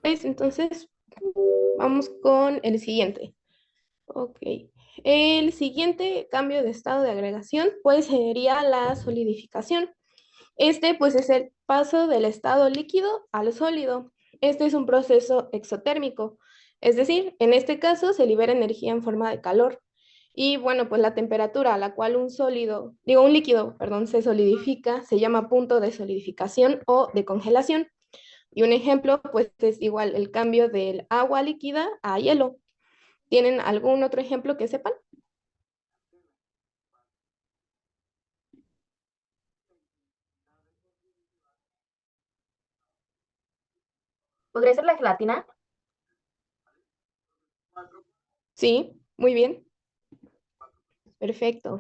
Pues entonces vamos con el siguiente. Ok. El siguiente cambio de estado de agregación pues sería la solidificación. Este pues es el paso del estado líquido al sólido. Este es un proceso exotérmico, es decir, en este caso se libera energía en forma de calor. Y bueno, pues la temperatura a la cual un líquido, perdón, se solidifica se llama punto de solidificación o de congelación. Y un ejemplo pues es igual el cambio del agua líquida a hielo. ¿Tienen algún otro ejemplo que sepan? ¿Podría ser la gelatina? Sí, muy bien, perfecto.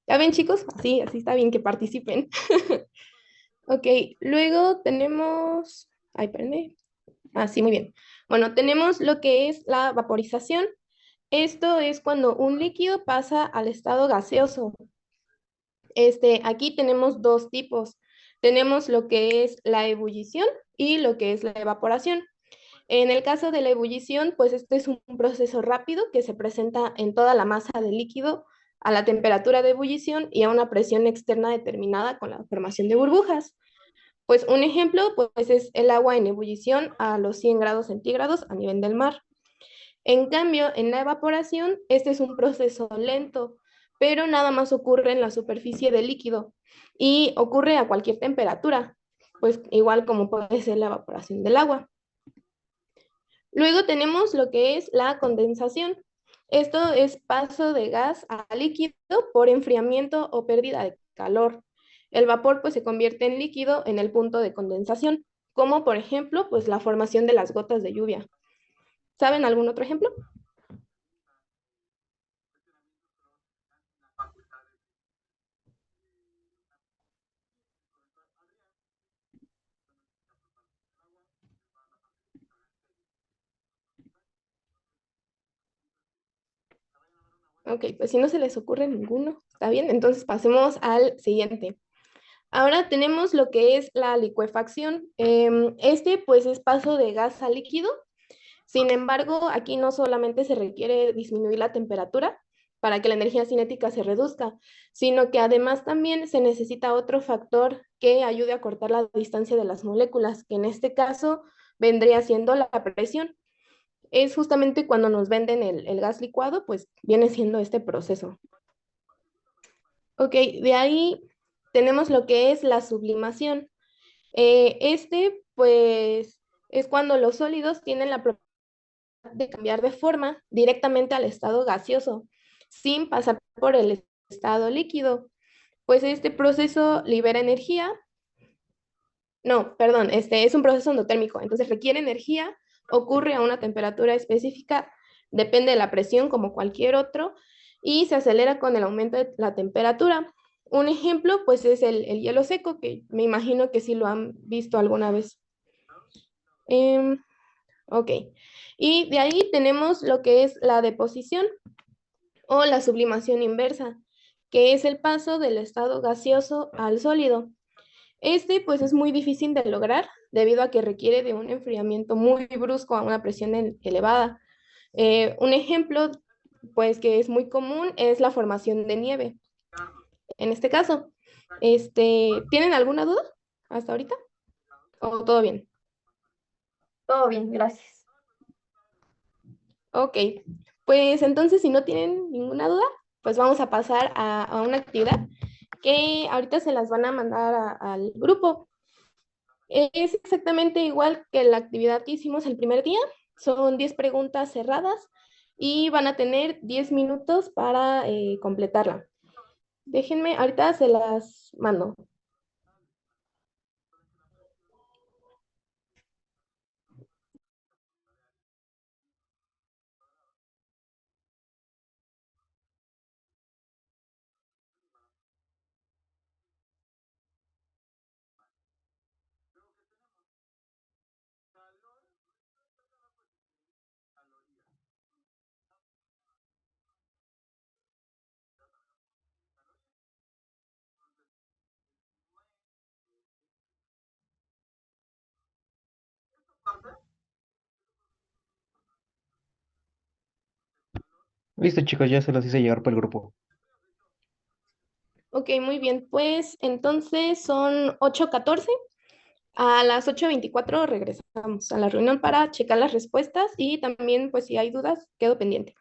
¿Ya ven, chicos? Así está bien que participen. Ok, luego tenemos... Ay, espérenme. Ah, sí, muy bien. Bueno, tenemos lo que es la vaporización. Esto es cuando un líquido pasa al estado gaseoso. Aquí tenemos dos tipos. Tenemos lo que es la ebullición y lo que es la evaporación. En el caso de la ebullición, pues este es un proceso rápido que se presenta en toda la masa del líquido a la temperatura de ebullición y a una presión externa determinada con la formación de burbujas. Pues un ejemplo, pues es el agua en ebullición a los 100 grados centígrados a nivel del mar. En cambio, en la evaporación, este es un proceso lento, pero nada más ocurre en la superficie del líquido y ocurre a cualquier temperatura, pues igual como puede ser la evaporación del agua. Luego tenemos lo que es la condensación. Esto es paso de gas a líquido por enfriamiento o pérdida de calor. El vapor pues se convierte en líquido en el punto de condensación, como por ejemplo pues la formación de las gotas de lluvia. ¿Saben algún otro ejemplo? Ok, pues si no se les ocurre ninguno, está bien, entonces pasemos al siguiente. Ahora tenemos lo que es la licuefacción. Pues es paso de gas a líquido. Sin embargo, aquí no solamente se requiere disminuir la temperatura para que la energía cinética se reduzca, sino que además también se necesita otro factor que ayude a cortar la distancia de las moléculas, que en este caso vendría siendo la presión. Es justamente cuando nos venden el gas licuado, pues viene siendo este proceso. Ok, de ahí tenemos lo que es la sublimación. Pues, es cuando los sólidos tienen la propiedad de cambiar de forma directamente al estado gaseoso, sin pasar por el estado líquido. Pues este proceso libera energía. No, perdón, este es un proceso endotérmico, entonces requiere energía, ocurre a una temperatura específica, depende de la presión como cualquier otro, y se acelera con el aumento de la temperatura. Un ejemplo, pues es el hielo seco, que me imagino que sí lo han visto alguna vez. Em, ok. Y de ahí tenemos lo que es la deposición o la sublimación inversa, que es el paso del estado gaseoso al sólido. Pues es muy difícil de lograr debido a que requiere de un enfriamiento muy brusco a una presión elevada. Un ejemplo, pues que es muy común es la formación de nieve. En este caso, ¿tienen alguna duda hasta ahorita? ¿O todo bien? Todo bien, gracias. Ok, pues entonces si no tienen ninguna duda, pues vamos a pasar a una actividad que ahorita se las van a mandar al grupo. Es exactamente igual que la actividad que hicimos el primer día. Son 10 preguntas cerradas y van a tener 10 minutos para completarla. Déjenme, ahorita se las mando. Listo, chicos, ya se los hice llegar por el grupo. Ok, muy bien. Pues entonces son 8:14. A las 8:24 regresamos a la reunión para checar las respuestas y también, pues si hay dudas, quedo pendiente.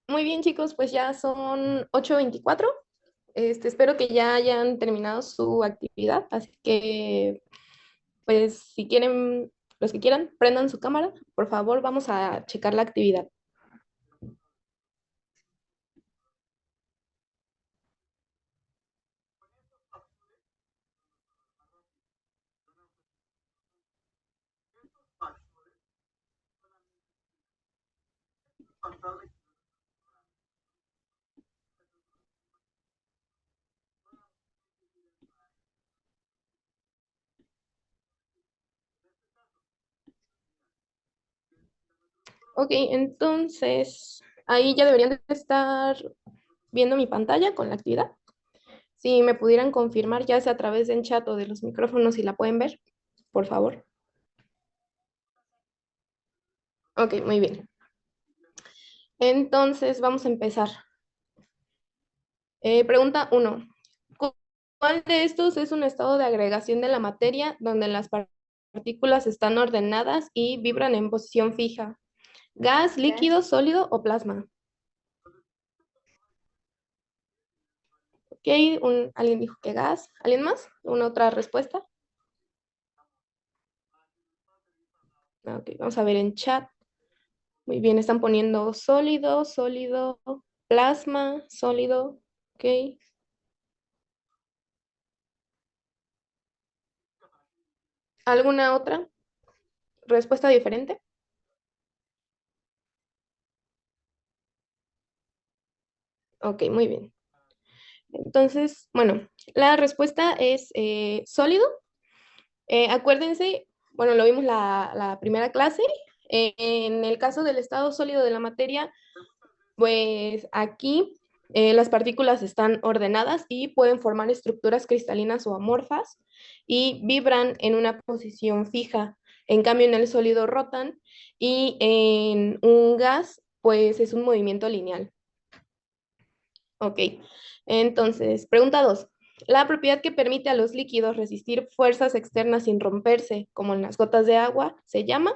Muy bien, chicos, pues ya son 8:24. Espero que ya hayan terminado su actividad, así que, pues, si quieren, los que quieran, prendan su cámara. Por favor, vamos a checar la actividad. Ok, entonces ahí ya deberían de estar viendo mi pantalla con la actividad. Si me pudieran confirmar ya sea a través del chat o de los micrófonos si la pueden ver, por favor. Ok, muy bien. Entonces vamos a empezar. Pregunta 1. ¿Cuál de estos es un estado de agregación de la materia donde las partículas están ordenadas y vibran en posición fija? ¿Gas, líquido, sólido o plasma? Ok, alguien dijo que gas. ¿Alguien más? ¿Una otra respuesta? Ok, vamos a ver en chat. Muy bien, están poniendo sólido, sólido, plasma, sólido. Ok. ¿Alguna otra respuesta diferente? Ok, muy bien. Entonces, bueno, la respuesta es sólido. Acuérdense, bueno, lo vimos la primera clase. En el caso del estado sólido de la materia, pues aquí las partículas están ordenadas y pueden formar estructuras cristalinas o amorfas y vibran en una posición fija. En cambio, en el sólido rotan y en un gas, pues es un movimiento lineal. Ok, entonces, pregunta 2. La propiedad que permite a los líquidos resistir fuerzas externas sin romperse, como en las gotas de agua, se llama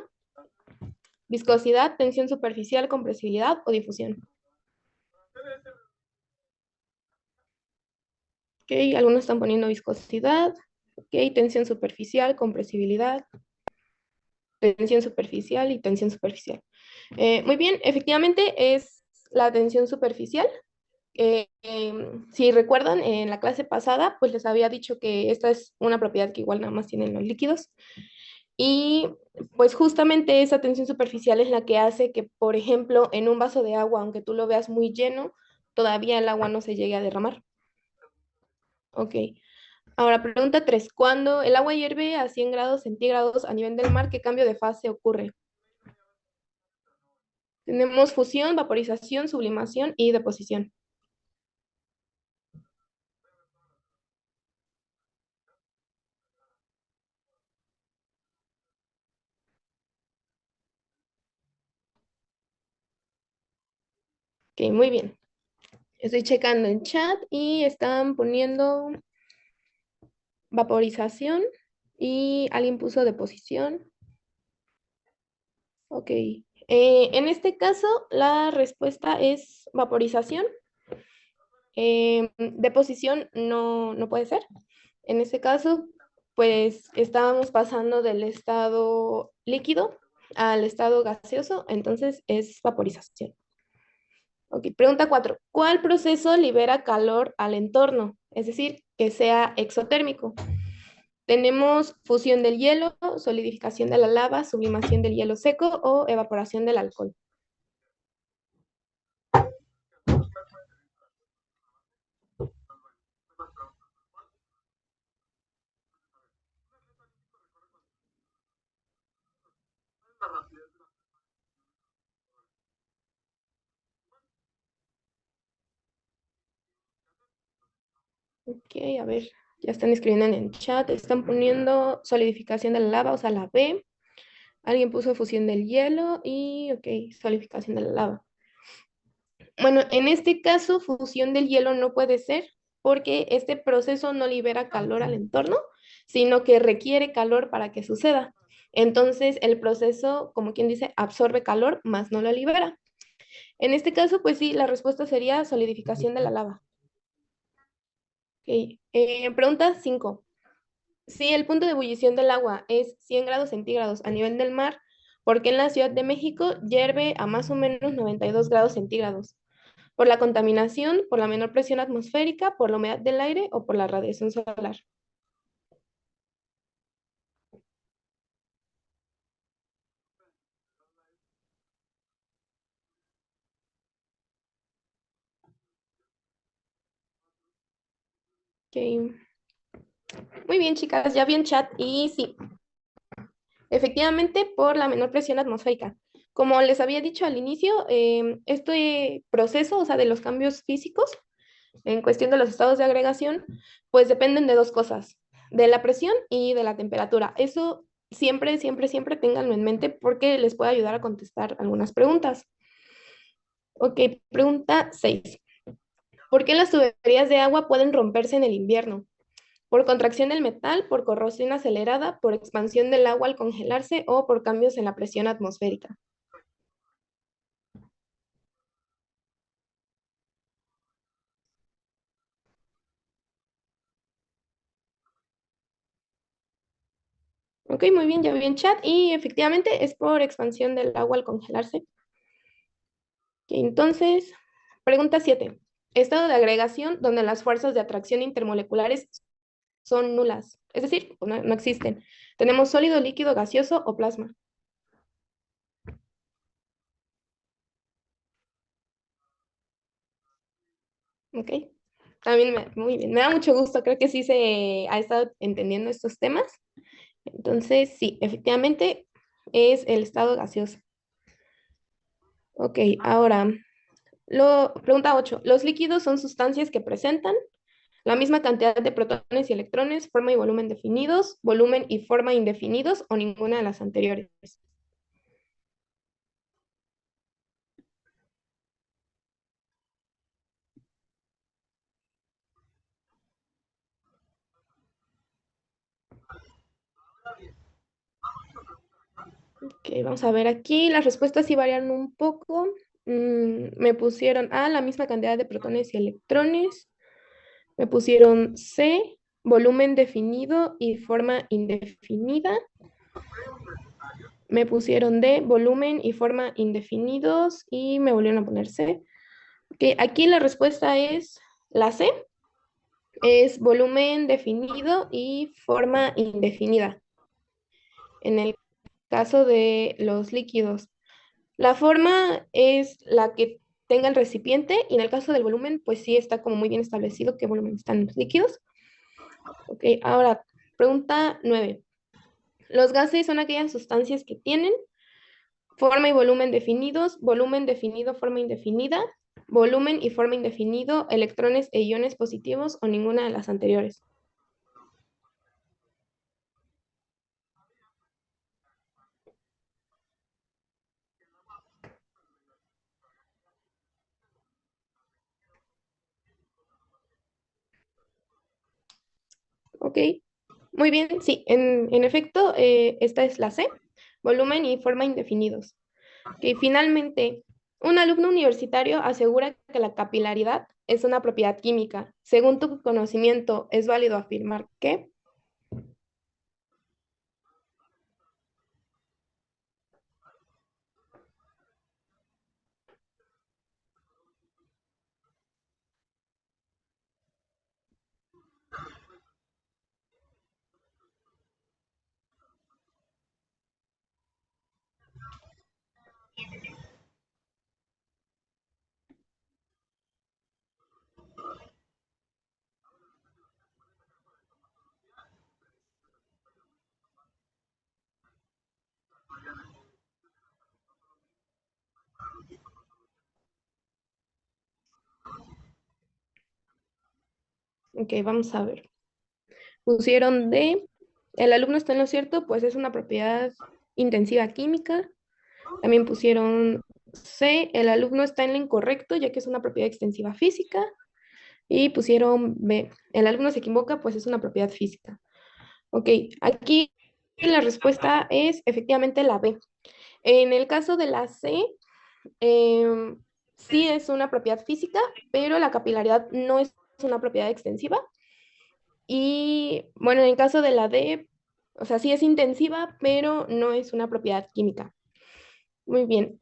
viscosidad, tensión superficial, compresibilidad o difusión. Ok, algunos están poniendo viscosidad, ok, tensión superficial, compresibilidad, tensión superficial y tensión superficial. Muy bien, efectivamente es la tensión superficial. Si recuerdan, en la clase pasada, pues les había dicho que esta es una propiedad que igual nada más tienen los líquidos. Y pues justamente esa tensión superficial es la que hace que, por ejemplo, en un vaso de agua, aunque tú lo veas muy lleno, todavía el agua no se llegue a derramar. Ok. Ahora, pregunta 3. Cuando el agua hierve a 100 grados centígrados a nivel del mar, ¿qué cambio de fase ocurre? Tenemos fusión, vaporización, sublimación y deposición. Ok, muy bien. Estoy checando en chat y están poniendo vaporización y alguien puso deposición. Ok. En este caso, la respuesta es vaporización. Deposición no puede ser. En este caso, pues estábamos pasando del estado líquido al estado gaseoso, entonces es vaporización. Ok, pregunta 4. ¿Cuál proceso libera calor al entorno? Es decir, que sea exotérmico. Tenemos fusión del hielo, solidificación de la lava, sublimación del hielo seco o evaporación del alcohol. Ok, a ver, ya están escribiendo en el chat, están poniendo solidificación de la lava, o sea, la B. Alguien puso fusión del hielo y, ok, solidificación de la lava. Bueno, en este caso, fusión del hielo no puede ser porque este proceso no libera calor al entorno, sino que requiere calor para que suceda. Entonces, el proceso, como quien dice, absorbe calor, más no lo libera. En este caso, pues sí, la respuesta sería solidificación de la lava. Ok, pregunta 5. Si el punto de ebullición del agua es 100 grados centígrados a nivel del mar, ¿por qué en la Ciudad de México hierve a más o menos 92 grados centígrados? ¿Por la contaminación, por la menor presión atmosférica, por la humedad del aire o por la radiación solar? Ok. Muy bien, chicas, ya vi en chat y sí, efectivamente por la menor presión atmosférica. Como les había dicho al inicio, este proceso, o sea, de los cambios físicos, en cuestión de los estados de agregación, pues dependen de dos cosas, de la presión y de la temperatura. Eso siempre, siempre, siempre ténganlo en mente porque les puede ayudar a contestar algunas preguntas. Ok, pregunta 6. ¿Por qué las tuberías de agua pueden romperse en el invierno? ¿Por contracción del metal, por corrosión acelerada, por expansión del agua al congelarse o por cambios en la presión atmosférica? Ok, muy bien, ya vi en chat y efectivamente es por expansión del agua al congelarse. Ok, entonces, pregunta 7. Estado de agregación donde las fuerzas de atracción intermoleculares son nulas, es decir, no existen. Tenemos sólido, líquido, gaseoso o plasma. Ok, también muy bien, me da mucho gusto, creo que sí se ha estado entendiendo estos temas. Entonces, sí, efectivamente es el estado gaseoso. Ok, ahora, pregunta 8. ¿Los líquidos son sustancias que presentan la misma cantidad de protones y electrones, forma y volumen definidos, volumen y forma indefinidos o ninguna de las anteriores? Ok, vamos a ver aquí. Las respuestas sí variaron un poco. Me pusieron A, la misma cantidad de protones y electrones. Me pusieron C, volumen definido y forma indefinida. Me pusieron D, volumen y forma indefinidos y me volvieron a poner C. Ok, aquí la respuesta es la C, es volumen definido y forma indefinida. En el caso de los líquidos, la forma es la que tenga el recipiente y en el caso del volumen, pues sí está como muy bien establecido qué volumen están los líquidos. Ok, ahora, pregunta 9. Los gases son aquellas sustancias que tienen forma y volumen definidos, volumen definido, forma indefinida, volumen y forma indefinido, electrones e iones positivos o ninguna de las anteriores. Ok, muy bien, sí, en efecto, esta es la C, volumen y forma indefinidos. Que finalmente, un alumno universitario asegura que la capilaridad es una propiedad química. Según tu conocimiento, ¿es válido afirmar que? Ok, vamos a ver. Pusieron D, el alumno está en lo cierto, pues es una propiedad intensiva química. También pusieron C, el alumno está en lo incorrecto, ya que es una propiedad extensiva física. Y pusieron B, el alumno se equivoca, pues es una propiedad física. Ok, aquí la respuesta es efectivamente la B. En el caso de la C, sí es una propiedad física, pero la capilaridad no es una propiedad extensiva. Y bueno, en el caso de la D, o sea, sí es intensiva, pero no es una propiedad química. Muy bien.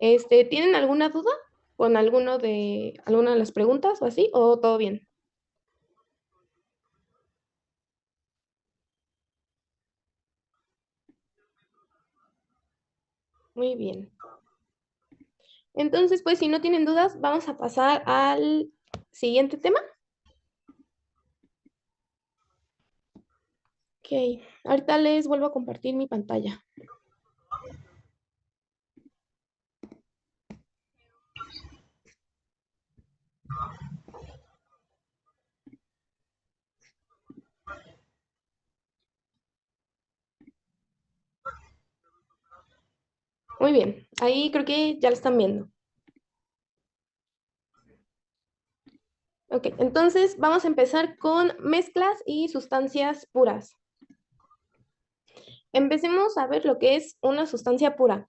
¿Tienen alguna duda con alguna de las preguntas o así? ¿O todo bien? Muy bien. Entonces, pues si no tienen dudas, vamos a pasar al siguiente tema. Ok, ahorita les vuelvo a compartir mi pantalla. Muy bien, ahí creo que ya lo están viendo. Ok, entonces vamos a empezar con mezclas y sustancias puras. Empecemos a ver lo que es una sustancia pura.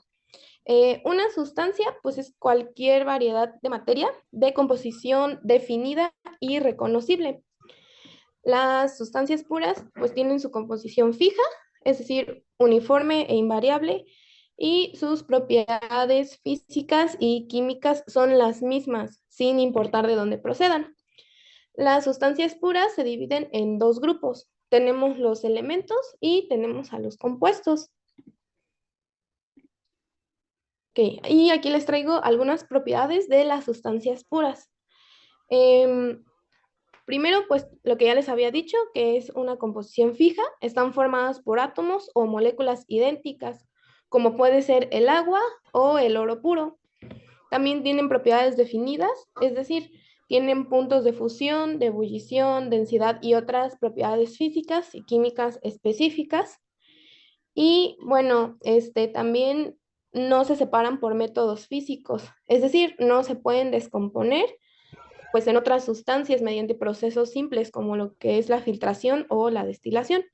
Una sustancia, pues es cualquier variedad de materia de composición definida y reconocible. Las sustancias puras, pues tienen su composición fija, es decir, uniforme e invariable, y sus propiedades físicas y químicas son las mismas, sin importar de dónde procedan. Las sustancias puras se dividen en dos grupos. Tenemos los elementos y tenemos a los compuestos. Ok, y aquí les traigo algunas propiedades de las sustancias puras. Em, Primero, pues lo que ya les había dicho, que es una composición fija, están formadas por átomos o moléculas idénticas, como puede ser el agua o el oro puro. También tienen propiedades definidas, es decir, tienen puntos de fusión, de ebullición, densidad y otras propiedades físicas y químicas específicas. Y bueno, también no se separan por métodos físicos, es decir, no se pueden descomponer pues en otras sustancias mediante procesos simples como lo que es la filtración o la destilación.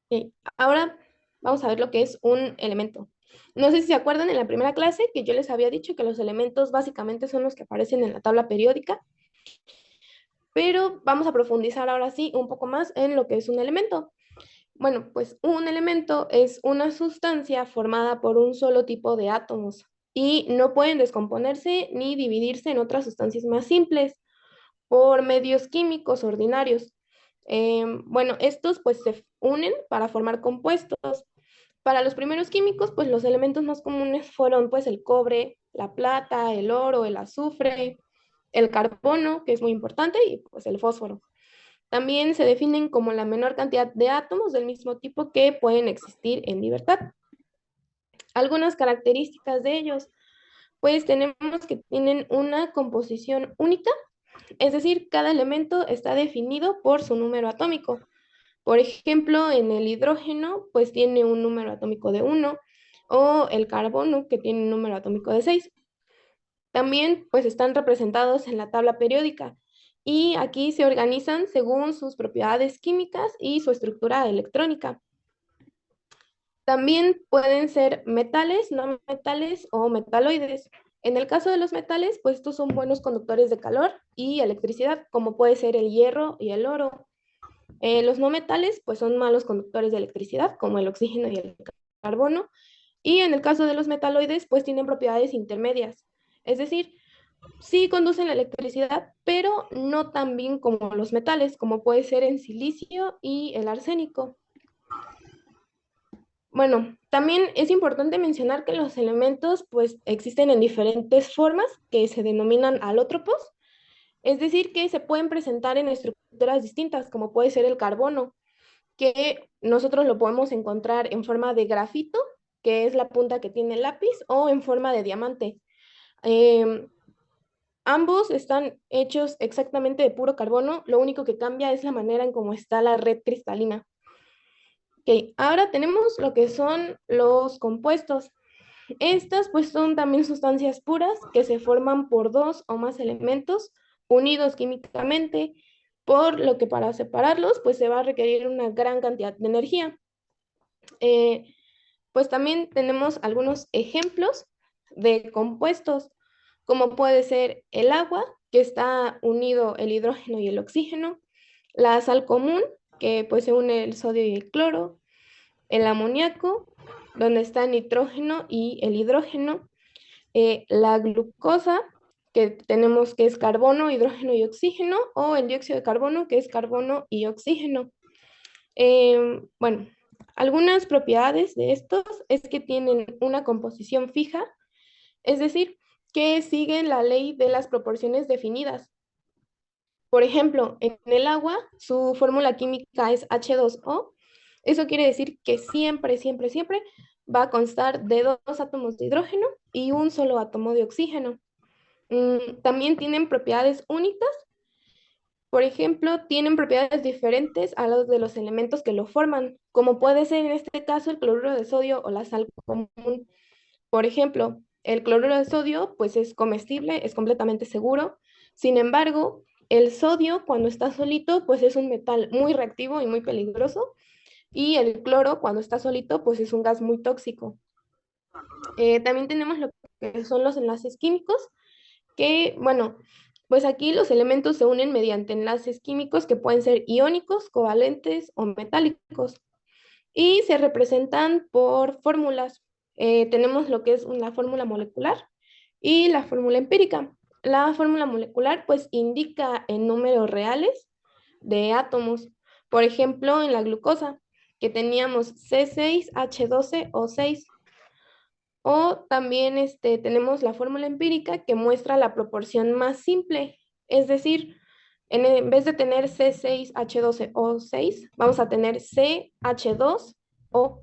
Ok, ahora vamos a ver lo que es un elemento. No sé si se acuerdan en la primera clase que yo les había dicho que los elementos básicamente son los que aparecen en la tabla periódica, pero vamos a profundizar ahora sí un poco más en lo que es un elemento. Bueno, pues un elemento es una sustancia formada por un solo tipo de átomos y no pueden descomponerse ni dividirse en otras sustancias más simples por medios químicos ordinarios. Bueno, estos pues se unen para formar compuestos. Para los primeros químicos, pues los elementos más comunes fueron pues el cobre, la plata, el oro, el azufre, el carbono, que es muy importante, y pues el fósforo. También se definen como la menor cantidad de átomos del mismo tipo que pueden existir en libertad. Algunas características de ellos, pues tenemos que tienen una composición única, es decir, cada elemento está definido por su número atómico. Por ejemplo, en el hidrógeno, pues tiene un número atómico de 1, o el carbono, que tiene un número atómico de 6. También, pues están representados en la tabla periódica y aquí se organizan según sus propiedades químicas y su estructura electrónica. También pueden ser metales, no metales o metaloides. En el caso de los metales, pues estos son buenos conductores de calor y electricidad, como puede ser el hierro y el oro. Los no metales, pues son malos conductores de electricidad, como el oxígeno y el carbono. Y en el caso de los metaloides, pues tienen propiedades intermedias. Es decir, sí conducen la electricidad, pero no tan bien como los metales, como puede ser el silicio y el arsénico. Bueno, también es importante mencionar que los elementos pues existen en diferentes formas que se denominan alótropos, es decir, que se pueden presentar en estructuras distintas, como puede ser el carbono, que nosotros lo podemos encontrar en forma de grafito, que es la punta que tiene el lápiz, o en forma de diamante. Em, Ambos están hechos exactamente de puro carbono, lo único que cambia es la manera en cómo está la red cristalina. Ok, ahora tenemos lo que son los compuestos. Estas pues son también sustancias puras que se forman por dos o más elementos unidos químicamente, por lo que para separarlos pues se va a requerir una gran cantidad de energía. Eh, pues también tenemos algunos ejemplos de compuestos, como puede ser el agua, que está unido el hidrógeno y el oxígeno, la sal común, que pues se une el sodio y el cloro, el amoníaco, donde está el nitrógeno y el hidrógeno, la glucosa, que tenemos que es carbono, hidrógeno y oxígeno, o el dióxido de carbono, que es carbono y oxígeno. Bueno, algunas propiedades de estos es que tienen una composición fija, es decir, que siguen la ley de las proporciones definidas. Por ejemplo, en el agua, su fórmula química es H2O. Eso quiere decir que siempre, siempre va a constar de dos átomos de hidrógeno y un solo átomo de oxígeno. También tienen propiedades únicas. Por ejemplo, tienen propiedades diferentes a las de los elementos que lo forman, como puede ser en este caso el cloruro de sodio o la sal común. Por ejemplo, el cloruro de sodio pues es comestible, es completamente seguro. Sin embargo, el sodio cuando está solito pues es un metal muy reactivo y muy peligroso. Y el cloro cuando está solito pues es un gas muy tóxico. También tenemos lo que son los enlaces químicos, que bueno, pues aquí los elementos se unen mediante enlaces químicos que pueden ser iónicos, covalentes o metálicos y se representan por fórmulas. Tenemos lo que es una fórmula molecular y la fórmula empírica. La fórmula molecular pues indica en números reales de átomos. Por ejemplo, en la glucosa, que teníamos C6H12O6. O también tenemos la fórmula empírica que muestra la proporción más simple. Es decir, en vez de tener C6H12O6, vamos a tener CH2O.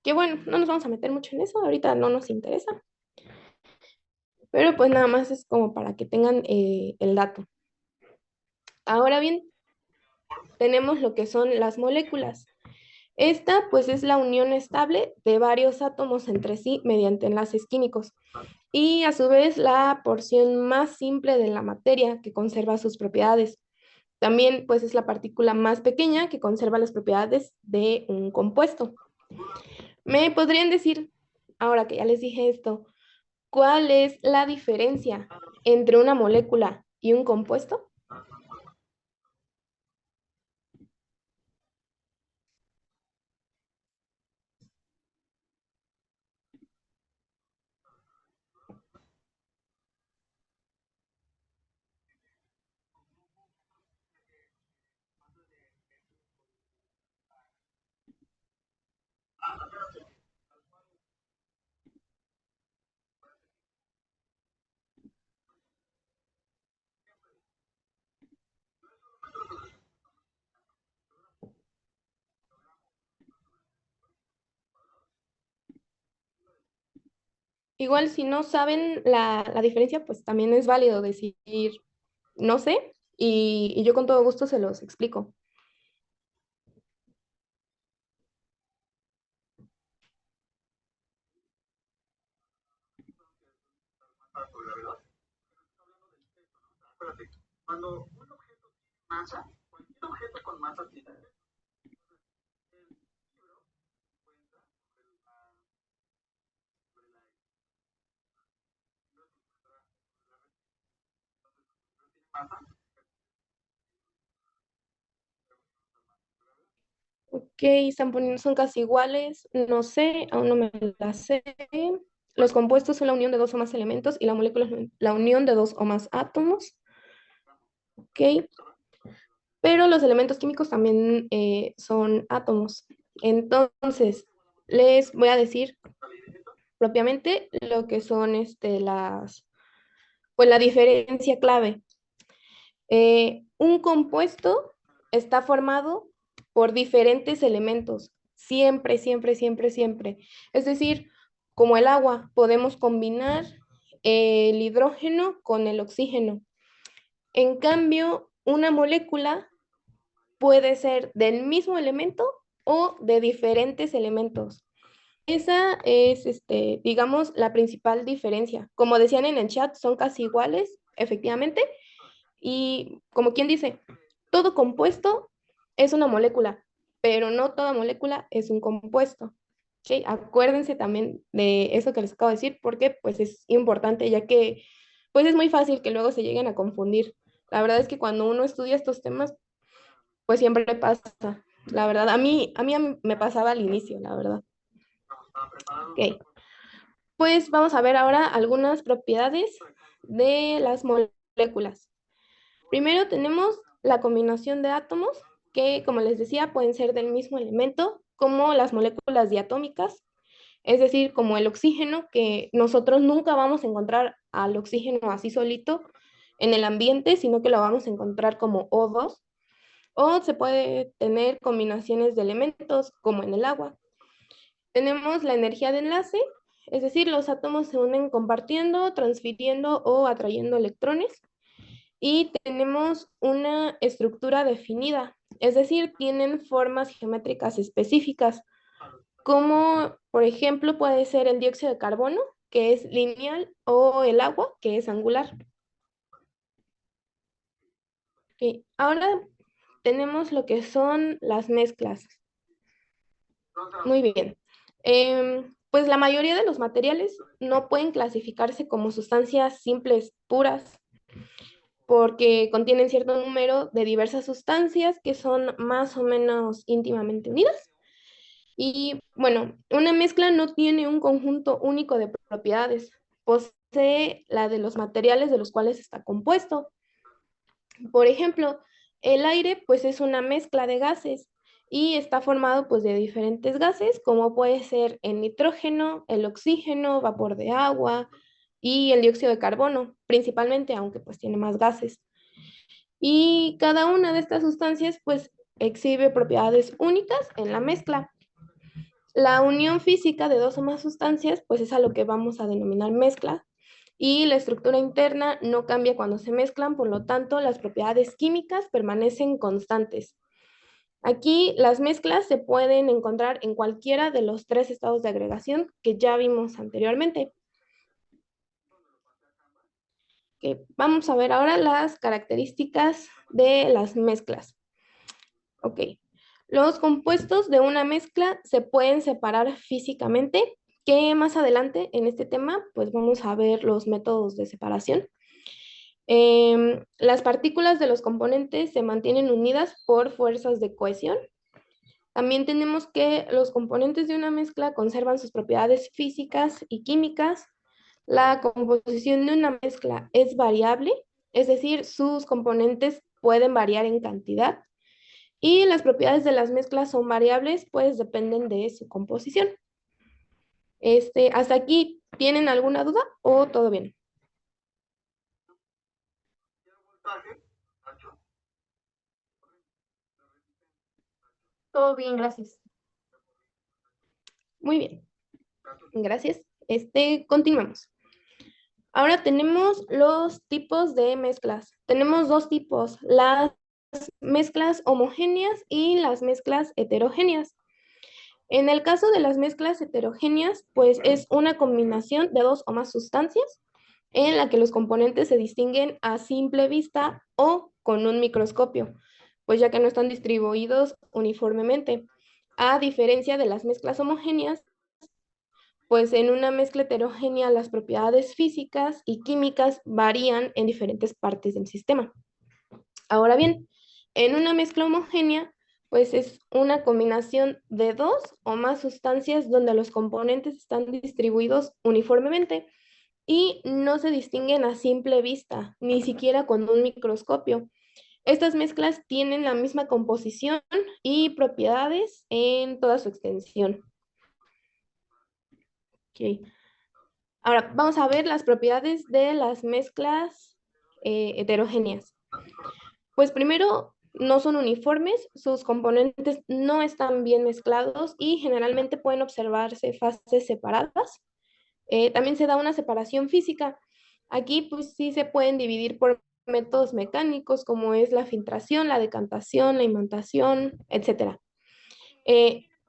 Que bueno, no nos vamos a meter mucho en eso, ahorita no nos interesa, pero pues nada más es como para que tengan el dato. Ahora bien, tenemos lo que son las moléculas. Esta pues es la unión estable de varios átomos entre sí mediante enlaces químicos y a su vez la porción más simple de la materia que conserva sus propiedades. También pues es la partícula más pequeña que conserva las propiedades de un compuesto. ¿Me podrían decir, ahora que ya les dije esto, cuál es la diferencia entre una molécula y un compuesto? Igual si no saben la diferencia, pues también es válido decir no sé y yo con todo gusto se los explico. Ok, están poniendo, son casi iguales, no sé, aún no me la sé. Los compuestos son la unión de dos o más elementos y la molécula es la unión de dos o más átomos. Ok, pero los elementos químicos también son átomos. Entonces, les voy a decir propiamente lo que son pues la diferencia clave. Un compuesto está formado por diferentes elementos, siempre, siempre, siempre, siempre. Es decir, como el agua, podemos combinar el hidrógeno con el oxígeno. En cambio, una molécula puede ser del mismo elemento o de diferentes elementos. Esa es, digamos, la principal diferencia. Como decían en el chat, son casi iguales, efectivamente, y como quien dice, todo compuesto es una molécula, pero no toda molécula es un compuesto. ¿Ok? Acuérdense también de eso que les acabo de decir, porque pues es importante, ya que pues es muy fácil que luego se lleguen a confundir. La verdad es que cuando uno estudia estos temas, pues siempre pasa. La verdad, a mí me pasaba al inicio, la verdad. Ok, pues vamos a ver ahora algunas propiedades de las moléculas. Primero tenemos la combinación de átomos, que como les decía, pueden ser del mismo elemento, como las moléculas diatómicas, es decir, como el oxígeno, que nosotros nunca vamos a encontrar al oxígeno así solito en el ambiente, sino que lo vamos a encontrar como O2, o se puede tener combinaciones de elementos, como en el agua. Tenemos la energía de enlace, es decir, los átomos se unen compartiendo, transfiriendo o atrayendo electrones y tenemos una estructura definida, es decir, tienen formas geométricas específicas, como por ejemplo puede ser el dióxido de carbono, que es lineal, o el agua, que es angular. Ok, ahora tenemos lo que son las mezclas. Muy bien. Pues la mayoría de los materiales no pueden clasificarse como sustancias simples puras porque contienen cierto número de diversas sustancias que son más o menos íntimamente unidas. Y bueno, una mezcla no tiene un conjunto único de propiedades, posee la de los materiales de los cuales está compuesto. Por ejemplo, el aire pues es una mezcla de gases y está formado pues de diferentes gases como puede ser el nitrógeno, el oxígeno, vapor de agua y el dióxido de carbono, principalmente, aunque pues tiene más gases. Y cada una de estas sustancias pues exhibe propiedades únicas en la mezcla. La unión física de dos o más sustancias pues es a lo que vamos a denominar mezcla y la estructura interna no cambia cuando se mezclan, por lo tanto las propiedades químicas permanecen constantes. Aquí las mezclas se pueden encontrar en cualquiera de los tres estados de agregación que ya vimos anteriormente. Vamos a ver ahora las características de las mezclas. Ok. Los compuestos de una mezcla se pueden separar físicamente, que más adelante en este tema pues vamos a ver los métodos de separación. Las partículas de los componentes se mantienen unidas por fuerzas de cohesión. También tenemos que los componentes de una mezcla conservan sus propiedades físicas y químicas. La composición de una mezcla es variable, es decir, sus componentes pueden variar en cantidad. Y las propiedades de las mezclas son variables, pues dependen de su composición. ¿Hasta aquí tienen alguna duda o todo bien? Todo bien, gracias. Muy bien, gracias. Continuamos. Ahora tenemos los tipos de mezclas. Tenemos dos tipos, las mezclas homogéneas y las mezclas heterogéneas. En el caso de las mezclas heterogéneas, pues es una combinación de dos o más sustancias en la que los componentes se distinguen a simple vista o con un microscopio, pues ya que no están distribuidos uniformemente. A diferencia de las mezclas homogéneas, pues en una mezcla heterogénea las propiedades físicas y químicas varían en diferentes partes del sistema. Ahora bien, en una mezcla homogénea, pues es una combinación de dos o más sustancias donde los componentes están distribuidos uniformemente y no se distinguen a simple vista, ni siquiera con un microscopio. Estas mezclas tienen la misma composición y propiedades en toda su extensión. Okay. Ahora vamos a ver las propiedades de las mezclas heterogéneas. Pues primero, no son uniformes, sus componentes no están bien mezclados y generalmente pueden observarse fases separadas. También se da una separación física. Aquí pues sí se pueden dividir por métodos mecánicos como es la filtración, la decantación, la imantación, etcétera.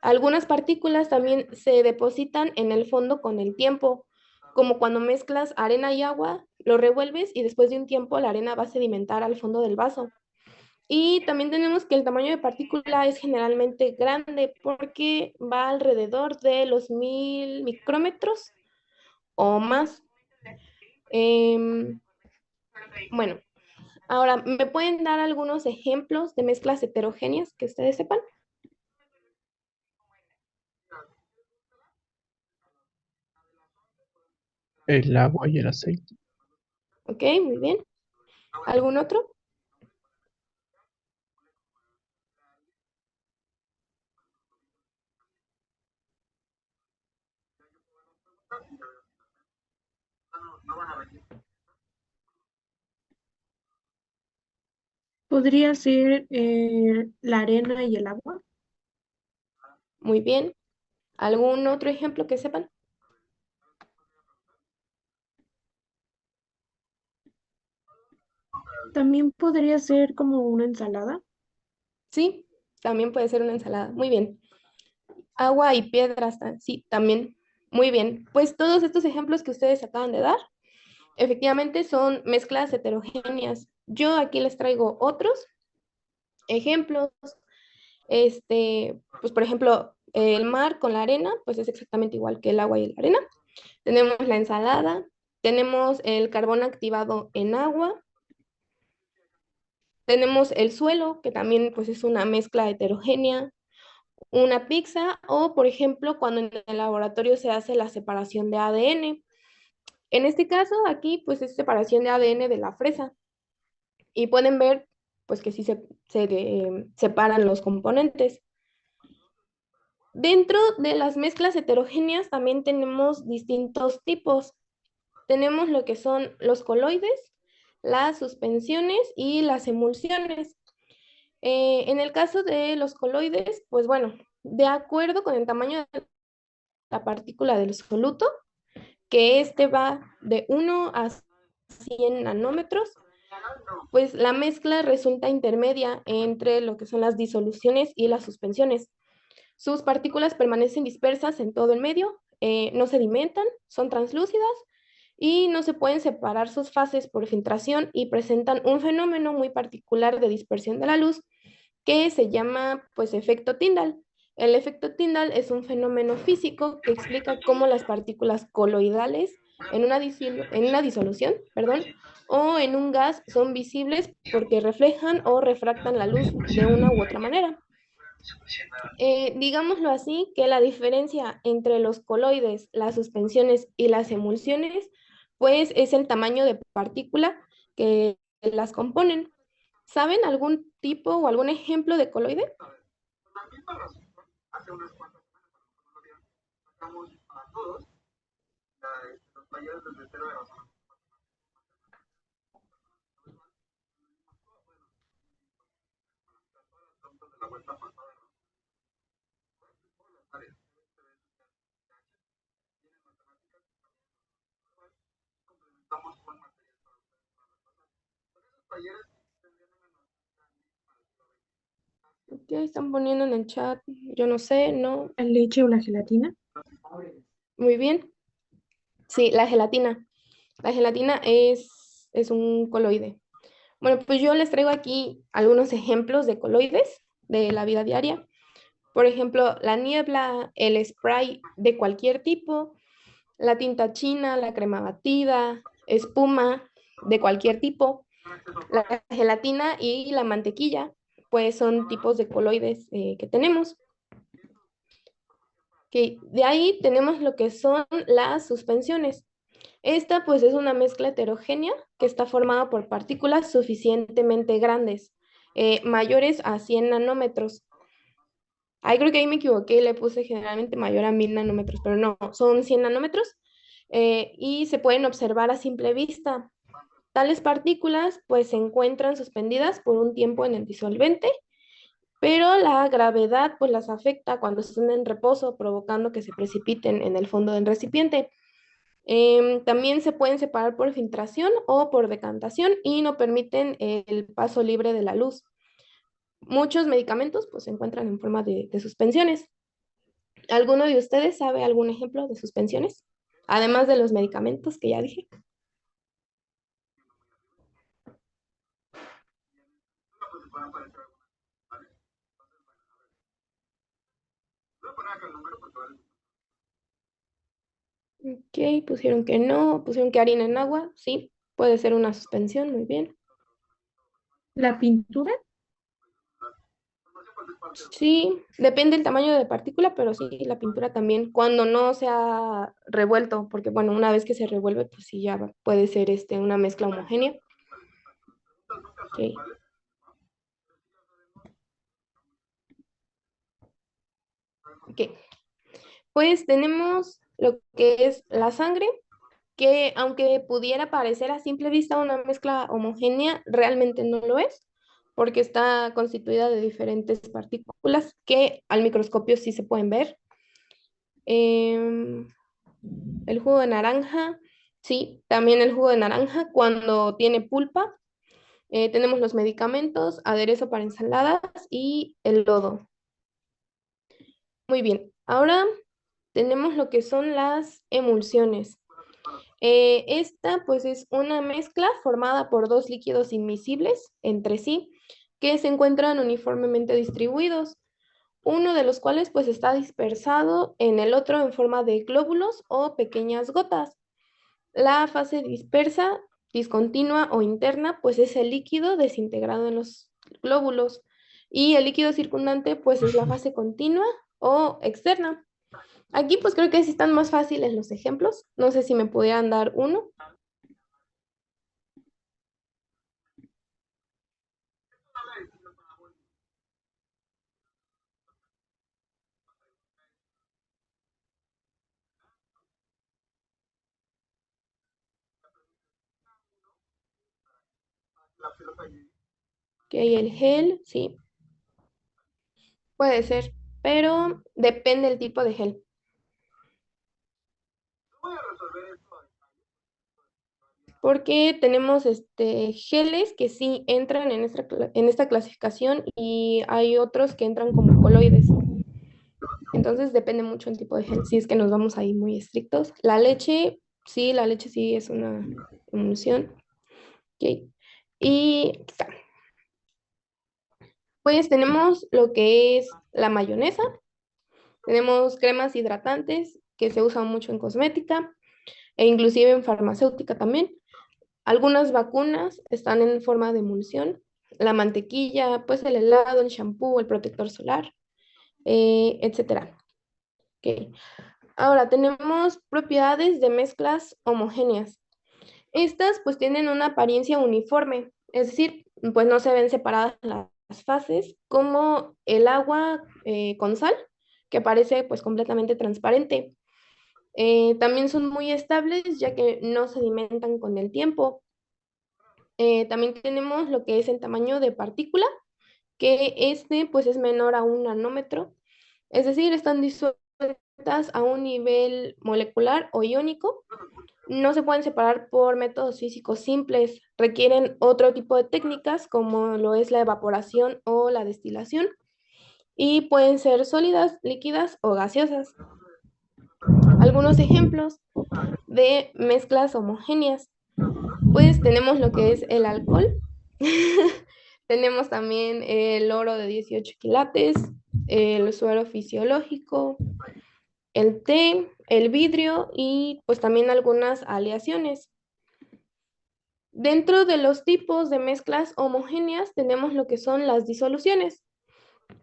Algunas partículas también se depositan en el fondo con el tiempo, como cuando mezclas arena y agua, lo revuelves y después de un tiempo la arena va a sedimentar al fondo del vaso. Y también tenemos que el tamaño de partícula es generalmente grande porque va alrededor de los 1000 micrómetros o más. Em, bueno, ahora, ¿me pueden dar algunos ejemplos de mezclas heterogéneas que ustedes sepan? El agua y el aceite. Ok, muy bien. ¿Algún otro? Podría ser la arena y el agua. Muy bien. ¿Algún otro ejemplo que sepan? También podría ser como una ensalada. Sí, también puede ser una ensalada. Muy bien. Agua y piedras, sí, también. Muy bien. Pues todos estos ejemplos que ustedes acaban de dar, efectivamente son mezclas heterogéneas. Yo aquí les traigo otros ejemplos. Pues por ejemplo, el mar con la arena, pues es exactamente igual que el agua y la arena. Tenemos la ensalada, tenemos el carbón activado en agua, tenemos el suelo, que también pues es una mezcla heterogénea, una pizza o, por ejemplo, cuando en el laboratorio se hace la separación de ADN. En este caso, aquí pues es separación de ADN de la fresa y pueden ver pues que sí se separan los componentes. Dentro de las mezclas heterogéneas también tenemos distintos tipos. Tenemos lo que son los coloides, las suspensiones y las emulsiones. En el caso de los coloides, pues bueno, de acuerdo con el tamaño de la partícula del soluto, que este va de 1 a 100 nanómetros, pues la mezcla resulta intermedia entre lo que son las disoluciones y las suspensiones. Sus partículas permanecen dispersas en todo el medio, no sedimentan, son translúcidas y no se pueden separar sus fases por filtración y presentan un fenómeno muy particular de dispersión de la luz que se llama pues efecto Tyndall. El efecto Tyndall es un fenómeno físico que explica cómo las partículas coloidales en una disolución, perdón, o en un gas son visibles porque reflejan o refractan la luz de una u otra manera. Digámoslo así, que la diferencia entre los coloides, las suspensiones y las emulsiones, pues es el tamaño de partícula que las componen. ¿Saben algún tipo o algún ejemplo de coloide? ¿Qué están poniendo en el chat? Yo no sé, no. ¿La leche o la gelatina? Muy bien. Sí, la gelatina. La gelatina es un coloide. Bueno, pues yo les traigo aquí algunos ejemplos de coloides de la vida diaria. Por ejemplo, la niebla, el spray de cualquier tipo, la tinta china, la crema batida, espuma de cualquier tipo, la gelatina y la mantequilla, pues son tipos de coloides que tenemos. Que de ahí tenemos lo que son las suspensiones. Esta pues es una mezcla heterogénea que está formada por partículas suficientemente grandes, mayores a 100 nanómetros. Ay, creo que ahí me equivoqué, le puse generalmente mayor a 1000 nanómetros, pero no, son 100 nanómetros y se pueden observar a simple vista. Tales partículas pues se encuentran suspendidas por un tiempo en el disolvente, pero la gravedad pues las afecta cuando están en reposo, provocando que se precipiten en el fondo del recipiente. También se pueden separar por filtración o por decantación y no permiten el paso libre de la luz. Muchos medicamentos pues se encuentran en forma de suspensiones. ¿Alguno de ustedes sabe algún ejemplo de suspensiones? Además de los medicamentos que ya dije. Ok, pusieron que no, pusieron que harina en agua, sí, puede ser una suspensión, muy bien. ¿La pintura? Sí, depende del tamaño de partícula, pero sí, la pintura también, cuando no se ha revuelto, porque bueno, una vez que se revuelve, pues sí, ya puede ser una mezcla homogénea. Ok. Ok. Pues tenemos lo que es la sangre, que aunque pudiera parecer a simple vista una mezcla homogénea, realmente no lo es, porque está constituida de diferentes partículas que al microscopio sí se pueden ver. Em, el jugo de naranja, sí, también el jugo de naranja cuando tiene pulpa, Tenemos los medicamentos, aderezo para ensaladas y el lodo. Muy bien, ahora tenemos lo que son las emulsiones. Esta pues es una mezcla formada por dos líquidos inmiscibles entre sí que se encuentran uniformemente distribuidos, uno de los cuales pues está dispersado en el otro en forma de glóbulos o pequeñas gotas. La fase dispersa, discontinua o interna pues es el líquido desintegrado en los glóbulos y el líquido circundante pues es la fase continua o externa. Aquí pues creo que sí están más fáciles los ejemplos. No sé si me pudieran dar uno. Ok, el gel, sí, puede ser, pero depende del tipo de gel. Porque tenemos geles que sí entran en en esta clasificación y hay otros que entran como coloides. Entonces depende mucho el tipo de gel. Si es que nos vamos ahí muy estrictos. La leche sí es una emulsión. Ok. Y aquí está. Pues tenemos lo que es la mayonesa. Tenemos cremas hidratantes que se usan mucho en cosmética e inclusive en farmacéutica también. Algunas vacunas están en forma de emulsión. La mantequilla, pues el helado, el shampoo, el protector solar, etcétera. Ok. Ahora tenemos propiedades de mezclas homogéneas. Estas pues tienen una apariencia uniforme, es decir, pues no se ven separadas las fases, como el agua con sal, que parece pues completamente transparente. También son muy estables ya que no sedimentan con el tiempo. También tenemos lo que es el tamaño de partícula, que pues es menor a 1 nanómetro, es decir, están disueltas a un nivel molecular o iónico. No se pueden separar por métodos físicos simples, requieren otro tipo de técnicas como lo es la evaporación o la destilación y pueden ser sólidas, líquidas o gaseosas. Algunos ejemplos de mezclas homogéneas. Pues tenemos lo que es el alcohol, tenemos también el oro de 18 quilates, el suero fisiológico, el té, el vidrio y pues también algunas aleaciones. Dentro de los tipos de mezclas homogéneas tenemos lo que son las disoluciones.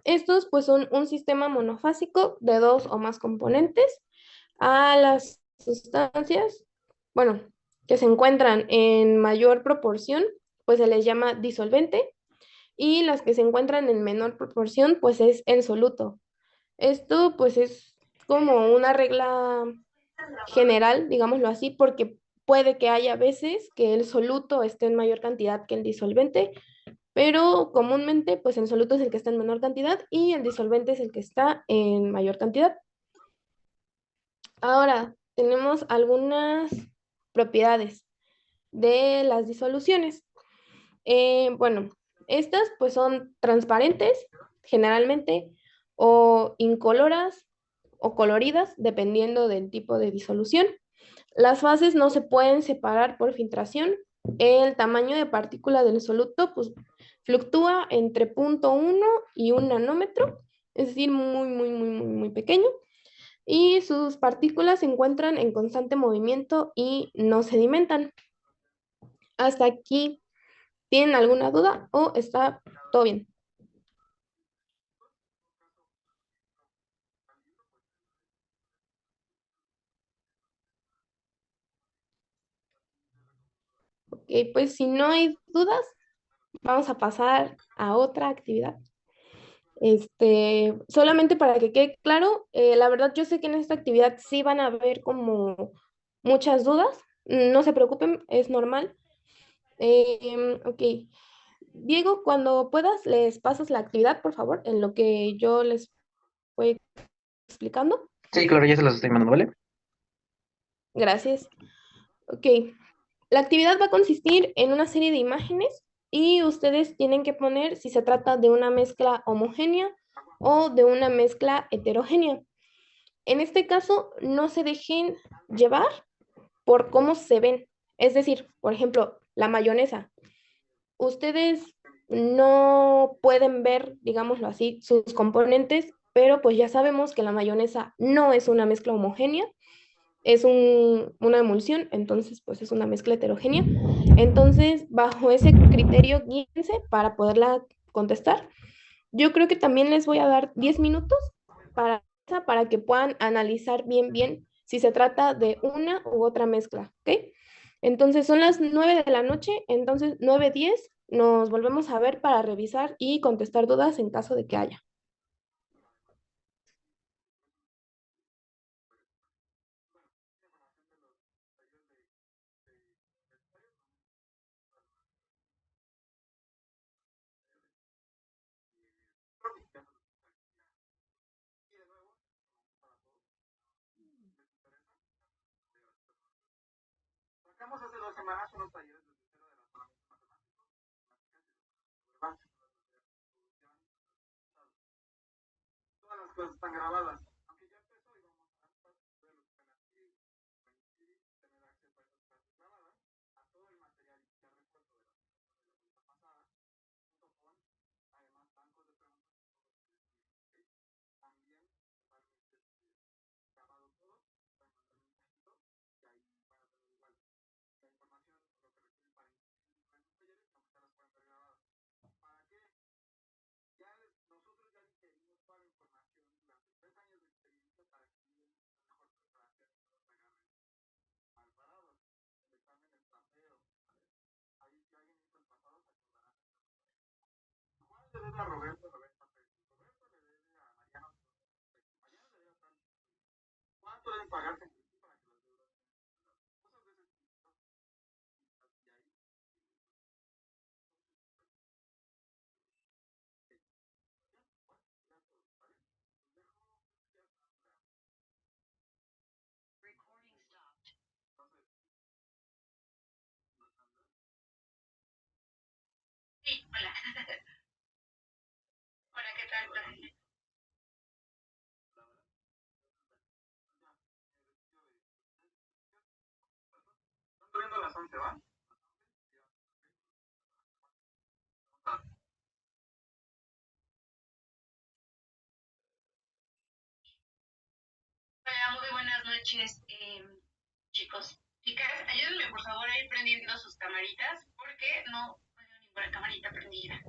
Estos pues son un sistema monofásico de dos o más componentes a las sustancias, bueno, que se encuentran en mayor proporción, pues se les llama disolvente y las que se encuentran en menor proporción, pues es el soluto. Esto pues es como una regla general, digámoslo así, porque puede que haya veces que el soluto esté en mayor cantidad que el disolvente, pero comúnmente pues el soluto es el que está en menor cantidad y el disolvente es el que está en mayor cantidad. Ahora, tenemos algunas propiedades de las disoluciones. Bueno, estas pues son transparentes generalmente o incoloras o coloridas dependiendo del tipo de disolución. Las fases no se pueden separar por filtración. El tamaño de partícula del soluto pues, fluctúa entre 0,1 y 1 nanómetro, es decir, muy pequeño. Y sus partículas se encuentran en constante movimiento y no sedimentan. Hasta aquí, ¿tienen alguna duda o está todo bien? Ok, pues si no hay dudas, vamos a pasar a otra actividad. Solamente para que quede claro, la verdad yo sé que en esta actividad sí van a haber como muchas dudas, no se preocupen, es normal. Ok, Diego, cuando puedas, les pasas la actividad, por favor, en lo que yo les voy explicando. Sí, claro, ya se las estoy mandando, ¿vale? Gracias. Ok, la actividad va a consistir en una serie de imágenes y ustedes tienen que poner si se trata de una mezcla homogénea o de una mezcla heterogénea. En este caso, no se dejen llevar por cómo se ven. Es decir, por ejemplo, la mayonesa. Ustedes no pueden ver, digámoslo así, sus componentes, pero pues ya sabemos que la mayonesa no es una mezcla homogénea, es una emulsión, entonces pues es una mezcla heterogénea. Entonces, bajo ese criterio, guíense para poderla contestar. Yo creo que también les voy a dar 10 minutos para que puedan analizar bien si se trata de una u otra mezcla, ¿ok? Entonces son las 9 de la noche, entonces 9:10 nos volvemos a ver para revisar y contestar dudas en caso de que haya. Sacamos hace 2 semanas unos talleres de tercero de las matemáticas, todas las clases están grabadas. Aunque ya empezó y vamos a ver los que van a inscribir, tener acceso a esas clases grabadas, a todo el material ya repuesto de la vuelta pasada, junto con además bancos de preguntas que también totalmente grabado todo, para mandar un mensajito y ahí van a tener igual la información, lo que requieren para inscribirse en esos talleres, aunque se las pueden ver grabadas. ¿Para qué? Nosotros ya digerimos toda la información durante 3 años de experiencia para que lleven la mejor preparación y no los agarren mal parados. El examen está feo, ¿vale? Ahí si alguien hizo el pasado se acordará. Juan le debe a Roberto 90 pesos. Roberto le debe a Mariano 90 pesos. Mariano le debe a tal. ¿Cuánto deben pagarse entre sí para que las deudas sean canceladas? Cosas de ese tipo, ¿no? Y ahí, ya, bueno, ya todo, ¿vale? Los dejo, ya está. Entonces, Sí, hola. Hola, ¿qué tal, profe? están viendo las 11, ¿va? Hola, muy buenas noches, chicos. Chicas, ayúdenme por favor a ir prendiendo sus camaritas porque no veo ninguna camarita prendida.